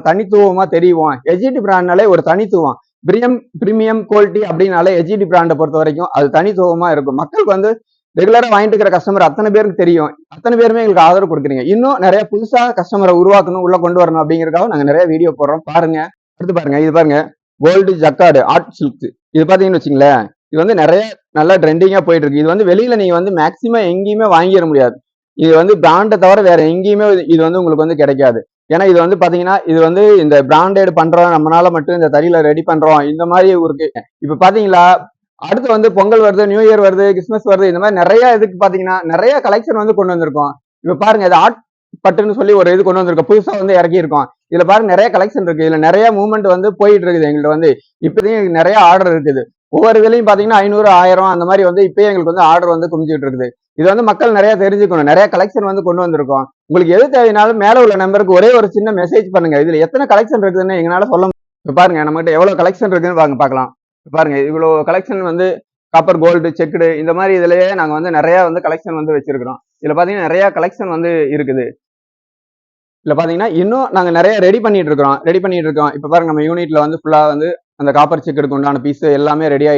தனித்துவமா தெரியும். எச்ஜிடி பிராண்ட்னாலே ஒரு தனித்துவம். பிரீமியம் குவாலிட்டி அப்படின்னாலே எச்ஜிடி பிராண்டை பொறுத்த வரைக்கும் அது தனித்துவமா இருக்கும். மக்களுக்கு வந்து ரெகுலரா வாங்கிட்டு இருக்கிற கஸ்டமர் அத்தனை பேருக்கு தெரியும். அத்தனை பேருமே எங்களுக்கு ஆதரவு கொடுக்குறீங்க. இன்னும் நிறைய புதுசா கஸ்டமரை உருவாக்கணும், உள்ள கொண்டு வரணும் அப்படிங்கறதுக்காக நாங்க நிறைய வீடியோ போடுறோம். பாருங்க, அடுத்து பாருங்க, இது பாருங்க, கோல்டு ஜக்கார்டு ஆர்ட் சில்க். இது பாத்தீங்கன்னு வச்சுங்களேன், இது வந்து நிறைய நல்லா ட்ரெண்டிங்கா போயிட்டு இருக்கு. இது வந்து வெளியில நீங்க வந்து மேக்சிமம் எங்கேயுமே வாங்கிட முடியாது. இது வந்து பிராண்டை தவிர வேற எங்கேயுமே இது வந்து உங்களுக்கு வந்து கிடைக்காது. ஏன்னா இது வந்து பாத்தீங்கன்னா இது வந்து இந்த பிராண்டட் பண்றோம், நம்மளால மட்டும் இந்த தறியில ரெடி பண்றோம், இந்த மாதிரி இருக்கு. இப்ப பாத்தீங்களா, அடுத்து வந்து பொங்கல் வருது, நியூ இயர் வருது, கிறிஸ்மஸ் வருது, இந்த மாதிரி நிறைய இதுக்கு பாத்தீங்கன்னா நிறைய கலெக்ஷன் வந்து கொண்டு வந்திருக்கோம். இப்ப பாருங்க, இது ஆர்ட் பட்டுன்னு சொல்லி ஒரு இது கொண்டு வந்திருக்கோம், புதுசா வந்து இறக்கி இருக்கோம். இதுல பாருங்க நிறைய கலெக்ஷன் இருக்கு. இதுல நிறைய மூவ்மெண்ட் வந்து போயிட்டு இருக்குது. எங்கள்ட்ட வந்து இப்போதையும் நிறைய ஆர்டர் இருக்குது. ஒவ்வொரு இதுலையும் பாத்தீங்கன்னா 500, 1000 அந்த மாதிரி வந்து இப்பயே எங்களுக்கு வந்து ஆர்டர் வந்து குமிஞ்சிட்டு இருக்குது. இது வந்து மக்கள் நிறைய தெரிஞ்சுக்கணும். நிறைய கலெக்ஷன் வந்து கொண்டு வந்திருக்கோம். உங்களுக்கு எது தேவைனாலும் மேல உள்ள நம்பருக்கு ஒரே ஒரு சின்ன மெசேஜ் பண்ணுங்க. இதுல எத்தனை கலெக்ஷன் இருக்குதுன்னு எங்களால சொல்ல முடியும். பாருங்க, நம்ம கிட்ட எவ்வளவு கலெக்ஷன் இருக்குன்னு வாங்க பார்க்கலாம். பாருங்க, இவ்வளவு கலெக்ஷன் வந்து காப்பர், கோல்டு, செக்குடு, இந்த மாதிரி இதுலயே நாங்க வந்து நிறைய வந்து கலெக்ஷன் வந்து வச்சிருக்கிறோம். இதுல பாத்தீங்கன்னா நிறைய கலெக்ஷன் வந்து இருக்குது. இதுல பாத்தீங்கன்னா இன்னும் நாங்க நிறைய ரெடி பண்ணிட்டு இருக்கோம். இப்ப பாருங்க, நம்ம யூனிட்ல வந்து ஃபுல்லா வந்து அந்த காப்பர் செக்குடுக்கு உண்டான பீஸ் எல்லாமே ரெடி ஆயிட்டு